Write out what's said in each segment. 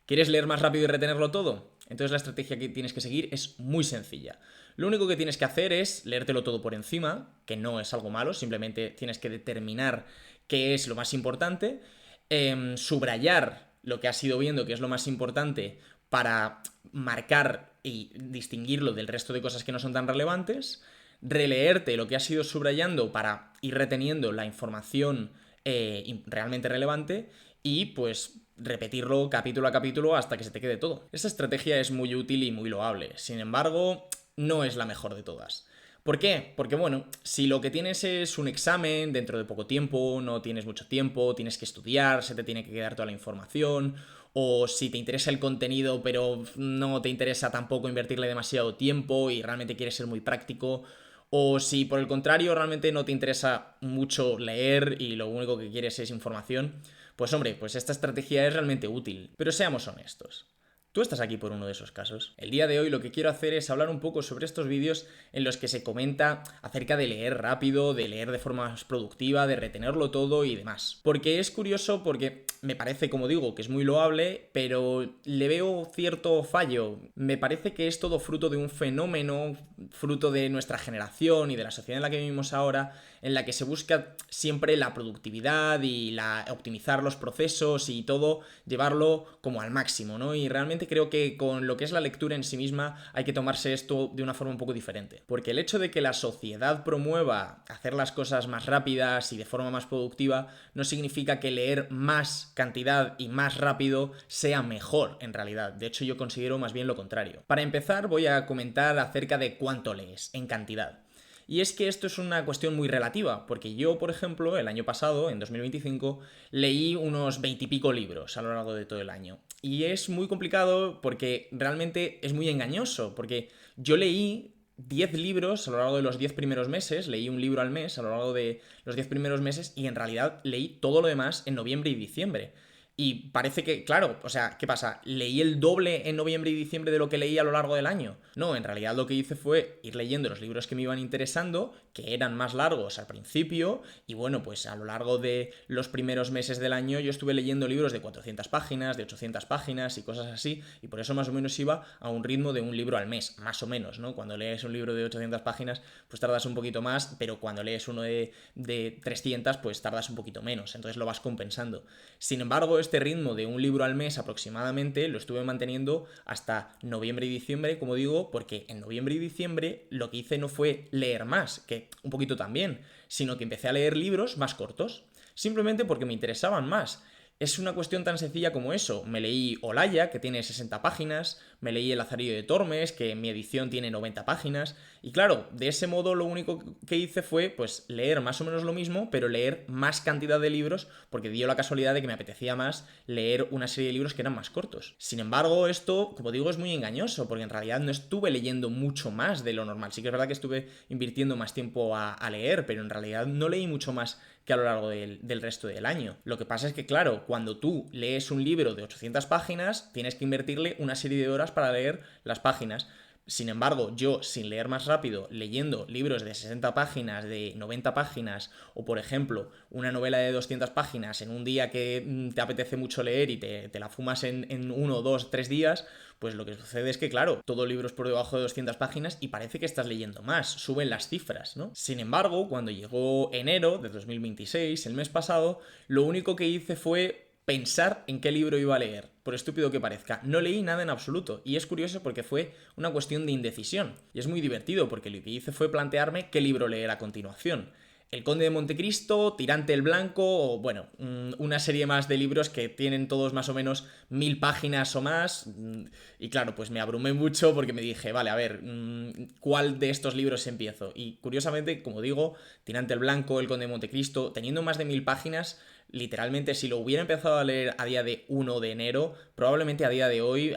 ¿Quieres leer más rápido y retenerlo todo? Entonces la estrategia que tienes que seguir es muy sencilla. Lo único que tienes que hacer es leértelo todo por encima, que no es algo malo, simplemente tienes que determinar qué es lo más importante, subrayar lo que has ido viendo, que es lo más importante, para marcar y distinguirlo del resto de cosas que no son tan relevantes, releerte lo que has ido subrayando para ir reteniendo la información realmente relevante y pues repetirlo capítulo a capítulo hasta que se te quede todo. Esta estrategia es muy útil y muy loable, sin embargo, no es la mejor de todas. ¿Por qué? Porque bueno, si lo que tienes es un examen dentro de poco tiempo, no tienes mucho tiempo, tienes que estudiar, se te tiene que quedar toda la información, o si te interesa el contenido pero no te interesa tampoco invertirle demasiado tiempo y realmente quieres ser muy práctico, o si por el contrario realmente no te interesa mucho leer y lo único que quieres es información, pues hombre, pues esta estrategia es realmente útil. Pero seamos honestos. Tú estás aquí por uno de esos casos. El día de hoy lo que quiero hacer es hablar un poco sobre estos vídeos en los que se comenta acerca de leer rápido, de leer de forma más productiva, de retenerlo todo y demás. Porque es curioso porque me parece, como digo, que es muy loable, pero le veo cierto fallo. Me parece que es todo fruto de un fenómeno, fruto de nuestra generación y de la sociedad en la que vivimos ahora, en la que se busca siempre la productividad y optimizar los procesos y todo, llevarlo como al máximo, ¿no? Y realmente creo que con lo que es la lectura en sí misma hay que tomarse esto de una forma un poco diferente. Porque el hecho de que la sociedad promueva hacer las cosas más rápidas y de forma más productiva no significa que leer más cantidad y más rápido sea mejor en realidad. De hecho, yo considero más bien lo contrario. Para empezar, voy a comentar acerca de cuánto lees en cantidad. Y es que esto es una cuestión muy relativa, porque yo, por ejemplo, el año pasado, en 2025, leí unos 20 y pico libros a lo largo de todo el año. Y es muy complicado porque realmente es muy engañoso, porque yo leí 10 libros a lo largo de los 10 primeros meses, leí un libro al mes a lo largo de los 10 primeros meses y en realidad leí todo lo demás en noviembre y diciembre. Y parece que, claro, o sea, ¿qué pasa? ¿Leí el doble en noviembre y diciembre de lo que leí a lo largo del año? No, en realidad lo que hice fue ir leyendo los libros que me iban interesando, que eran más largos al principio, y bueno, pues a lo largo de los primeros meses del año yo estuve leyendo libros de 400 páginas, de 800 páginas y cosas así, y por eso más o menos iba a un ritmo de un libro al mes, más o menos, ¿no? Cuando lees un libro de 800 páginas, pues tardas un poquito más, pero cuando lees uno de 300, pues tardas un poquito menos, entonces lo vas compensando. Sin embargo, este ritmo de un libro al mes aproximadamente lo estuve manteniendo hasta noviembre y diciembre, como digo, porque en noviembre y diciembre lo que hice no fue leer más, que un poquito también, sino que empecé a leer libros más cortos, simplemente porque me interesaban más. Es una cuestión tan sencilla como eso. Me leí Olaya, que tiene 60 páginas, me leí El Lazarillo de Tormes, que en mi edición tiene 90 páginas, y claro, de ese modo lo único que hice fue pues leer más o menos lo mismo, pero leer más cantidad de libros, porque dio la casualidad de que me apetecía más leer una serie de libros que eran más cortos. Sin embargo, esto, como digo, es muy engañoso, porque en realidad no estuve leyendo mucho más de lo normal. Sí que es verdad que estuve invirtiendo más tiempo a leer, pero en realidad no leí mucho más que a lo largo del resto del año. Lo que pasa es que, claro, cuando tú lees un libro de 800 páginas, tienes que invertirle una serie de horas para leer las páginas. Sin embargo, yo, sin leer más rápido, leyendo libros de 60 páginas, de 90 páginas, o por ejemplo, una novela de 200 páginas en un día que te apetece mucho leer y te la fumas en 1, 2, 3 días, pues lo que sucede es que, claro, todo libro es por debajo de 200 páginas y parece que estás leyendo más, suben las cifras, ¿no? Sin embargo, cuando llegó enero de 2026, el mes pasado, lo único que hice fue pensar en qué libro iba a leer, por estúpido que parezca. No leí nada en absoluto, y es curioso porque fue una cuestión de indecisión. Y es muy divertido porque lo que hice fue plantearme qué libro leer a continuación. El Conde de Montecristo, Tirante el Blanco, o bueno, una serie más de libros que tienen todos más o menos 1000 páginas o más. Y claro, pues me abrumé mucho porque me dije, vale, a ver, ¿cuál de estos libros empiezo? Y curiosamente, como digo, Tirante el Blanco, El Conde de Montecristo, teniendo más de 1000 páginas, literalmente si lo hubiera empezado a leer a día de 1 de enero, probablemente a día de hoy,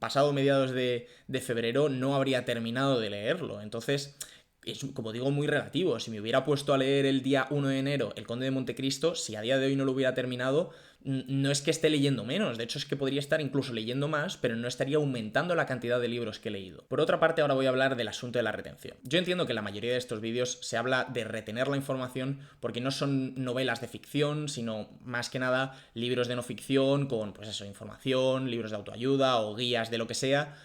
pasado mediados de febrero, no habría terminado de leerlo. Entonces, es, como digo, muy relativo. Si me hubiera puesto a leer el día 1 de enero El Conde de Montecristo, si a día de hoy no lo hubiera terminado, no es que esté leyendo menos, de hecho es que podría estar incluso leyendo más, pero no estaría aumentando la cantidad de libros que he leído. Por otra parte, ahora voy a hablar del asunto de la retención. Yo entiendo que en la mayoría de estos vídeos se habla de retener la información porque no son novelas de ficción, sino más que nada libros de no ficción con, pues eso, información, libros de autoayuda o guías de lo que sea,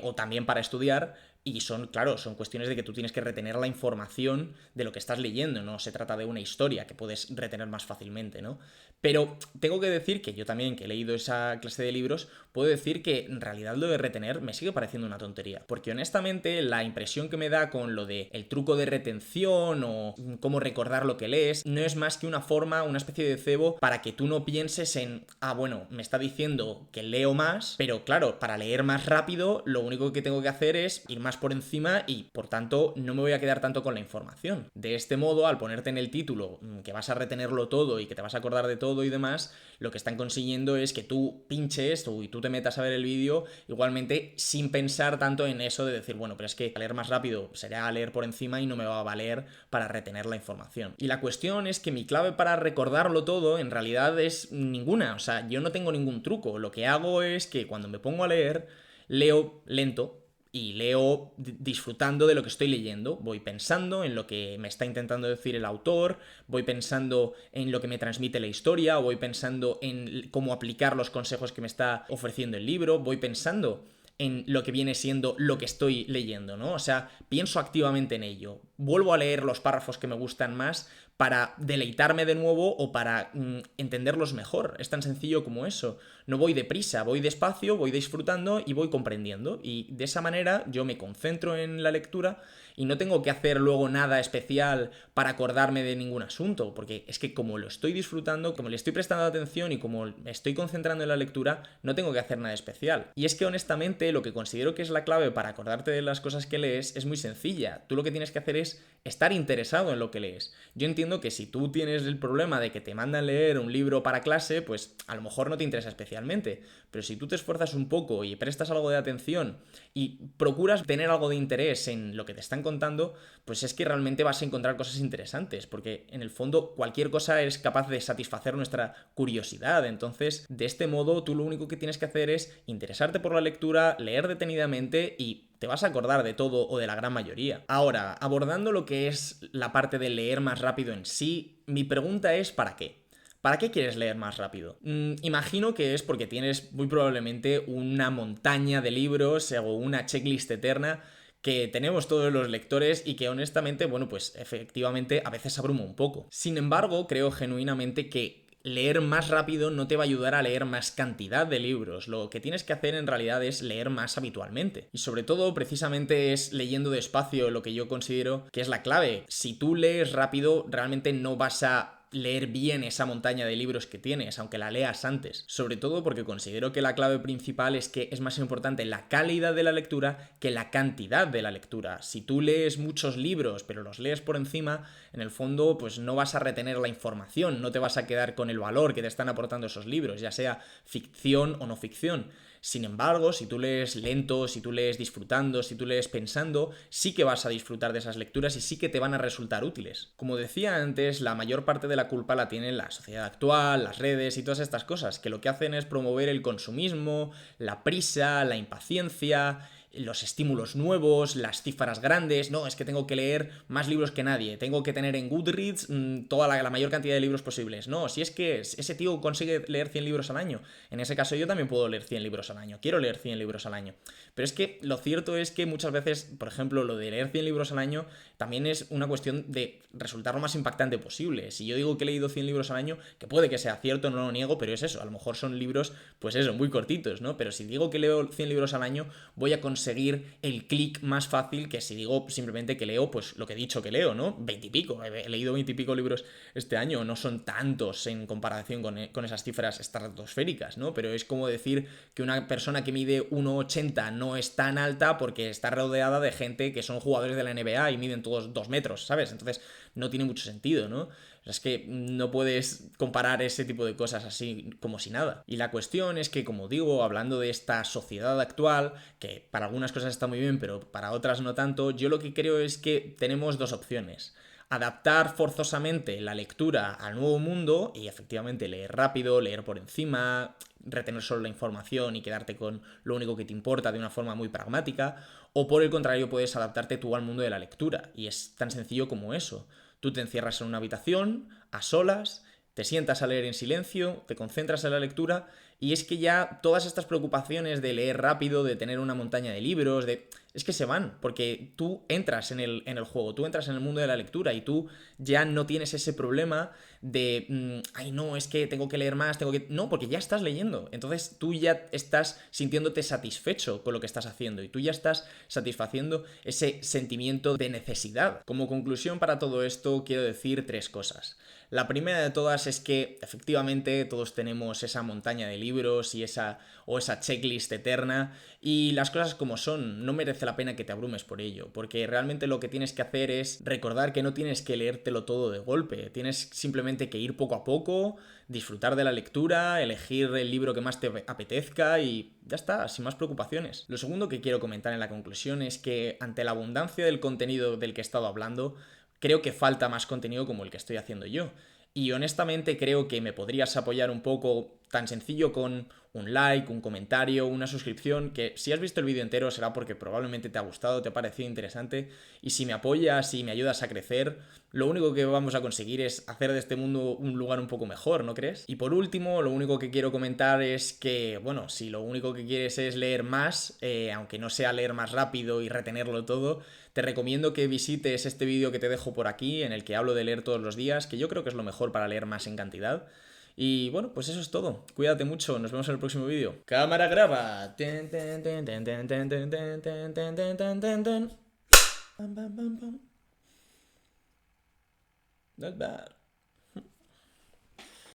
o también para estudiar. Y son, claro, son cuestiones de que tú tienes que retener la información de lo que estás leyendo, no se trata de una historia que puedes retener más fácilmente, ¿no? Pero tengo que decir que yo también, que he leído esa clase de libros, puedo decir que en realidad lo de retener me sigue pareciendo una tontería. Porque honestamente la impresión que me da con lo de el truco de retención o cómo recordar lo que lees, no es más que una forma, una especie de cebo para que tú no pienses en, bueno, me está diciendo que leo más, pero claro, para leer más rápido, lo único que tengo que hacer es ir más por encima y por tanto no me voy a quedar tanto con la información. De este modo, al ponerte en el título que vas a retenerlo todo y que te vas a acordar de todo y demás, lo que están consiguiendo es que tú pinches y tú te metas a ver el vídeo igualmente sin pensar tanto en eso de decir, bueno, pero es que leer más rápido será leer por encima y no me va a valer para retener la información. Y la cuestión es que mi clave para recordarlo todo en realidad es ninguna, o sea, yo no tengo ningún truco. Lo que hago es que cuando me pongo a leer, leo lento, y leo disfrutando de lo que estoy leyendo. Voy pensando en lo que me está intentando decir el autor, voy pensando en lo que me transmite la historia, o voy pensando en cómo aplicar los consejos que me está ofreciendo el libro, voy pensando en lo que viene siendo lo que estoy leyendo, ¿no? O sea, pienso activamente en ello. Vuelvo a leer los párrafos que me gustan más para deleitarme de nuevo o para entenderlos mejor. Es tan sencillo como eso. No voy deprisa, voy despacio, voy disfrutando y voy comprendiendo. Y de esa manera yo me concentro en la lectura y no tengo que hacer luego nada especial para acordarme de ningún asunto, porque es que como lo estoy disfrutando, como le estoy prestando atención y como me estoy concentrando en la lectura, no tengo que hacer nada especial. Y es que honestamente lo que considero que es la clave para acordarte de las cosas que lees es muy sencilla. Tú lo que tienes que hacer es estar interesado en lo que lees. Yo entiendo que si tú tienes el problema de que te mandan leer un libro para clase, pues a lo mejor no te interesa especialmente, pero si tú te esfuerzas un poco y prestas algo de atención y procuras tener algo de interés en lo que te están contando, pues es que realmente vas a encontrar cosas interesantes, porque en el fondo cualquier cosa es capaz de satisfacer nuestra curiosidad. Entonces, de este modo, tú lo único que tienes que hacer es interesarte por la lectura, leer detenidamente y te vas a acordar de todo o de la gran mayoría. Ahora, abordando lo que es la parte de leer más rápido en sí, mi pregunta es ¿para qué? ¿Para qué quieres leer más rápido? Imagino que es porque tienes muy probablemente una montaña de libros o una checklist eterna que tenemos todos los lectores y que honestamente, bueno, pues efectivamente a veces abruma un poco. Sin embargo, creo genuinamente que leer más rápido no te va a ayudar a leer más cantidad de libros. Lo que tienes que hacer en realidad es leer más habitualmente. Y sobre todo, precisamente es leyendo despacio lo que yo considero que es la clave. Si tú lees rápido, realmente no vas a leer bien esa montaña de libros que tienes, aunque la leas antes. Sobre todo porque considero que la clave principal es que es más importante la calidad de la lectura que la cantidad de la lectura. Si tú lees muchos libros, pero los lees por encima, en el fondo, pues no vas a retener la información, no te vas a quedar con el valor que te están aportando esos libros, ya sea ficción o no ficción. Sin embargo, si tú lees lento, si tú lees disfrutando, si tú lees pensando, sí que vas a disfrutar de esas lecturas y sí que te van a resultar útiles. Como decía antes, la mayor parte de la culpa la tiene la sociedad actual, las redes y todas estas cosas, que lo que hacen es promover el consumismo, la prisa, la impaciencia, los estímulos nuevos, las cifras grandes. No, es que tengo que leer más libros que nadie, tengo que tener en Goodreads toda la mayor cantidad de libros posibles. No, si es que ese tío consigue leer 100 libros al año, en ese caso yo también puedo leer 100 libros al año, quiero leer 100 libros al año. Pero es que lo cierto es que muchas veces, por ejemplo, lo de leer 100 libros al año también es una cuestión de resultar lo más impactante posible. Si yo digo que he leído 100 libros al año, que puede que sea cierto, no lo niego, pero es eso, a lo mejor son libros, pues eso, muy cortitos, ¿no? Pero si digo que leo 100 libros al año, voy a conseguir el clic más fácil que si digo simplemente que leo, pues lo que he dicho que leo, ¿no? 20 y pico, he leído 20 y pico libros este año, no son tantos en comparación con esas cifras estratosféricas, ¿no? Pero es como decir que una persona que mide 1,80 no es tan alta porque está rodeada de gente que son jugadores de la NBA y miden todos 2 metros, ¿sabes? Entonces no tiene mucho sentido, ¿no? Es que no puedes comparar ese tipo de cosas así como si nada. Y la cuestión es que, como digo, hablando de esta sociedad actual, que para algunas cosas está muy bien, pero para otras no tanto, yo lo que creo es que tenemos dos opciones. adaptar forzosamente la lectura al nuevo mundo y efectivamente leer rápido, leer por encima, retener solo la información y quedarte con lo único que te importa de una forma muy pragmática, o por el contrario puedes adaptarte tú al mundo de la lectura y es tan sencillo como eso. Tú te encierras en una habitación, a solas, te sientas a leer en silencio, te concentras en la lectura y es que ya todas estas preocupaciones de leer rápido, de tener una montaña de libros, es que se van, porque tú entras en el juego, tú entras en el mundo de la lectura y tú ya no tienes ese problema de, ay no, es que tengo que leer más, tengo que... No, porque ya estás leyendo, entonces tú ya estás sintiéndote satisfecho con lo que estás haciendo y tú ya estás satisfaciendo ese sentimiento de necesidad. Como conclusión para todo esto quiero decir 3 cosas. La primera de todas es que efectivamente todos tenemos esa montaña de libros y esa checklist eterna y las cosas como son, no merece la pena que te abrumes por ello, porque realmente lo que tienes que hacer es recordar que no tienes que leértelo todo de golpe, tienes simplemente que ir poco a poco, disfrutar de la lectura, elegir el libro que más te apetezca y ya está, sin más preocupaciones. Lo segundo que quiero comentar en la conclusión es que ante la abundancia del contenido del que he estado hablando, creo que falta más contenido como el que estoy haciendo yo. Y honestamente creo que me podrías apoyar un poco tan sencillo con un like, un comentario, una suscripción, que si has visto el vídeo entero será porque probablemente te ha gustado, te ha parecido interesante, y si me apoyas y me ayudas a crecer, lo único que vamos a conseguir es hacer de este mundo un lugar un poco mejor, ¿no crees? Y por último, lo único que quiero comentar es que, bueno, si lo único que quieres es leer más, aunque no sea leer más rápido y retenerlo todo, te recomiendo que visites este vídeo que te dejo por aquí, en el que hablo de leer todos los días, que yo creo que es lo mejor para leer más en cantidad. Y bueno, pues eso es todo. Cuídate mucho, nos vemos en el próximo vídeo. Cámara graba. Not bad.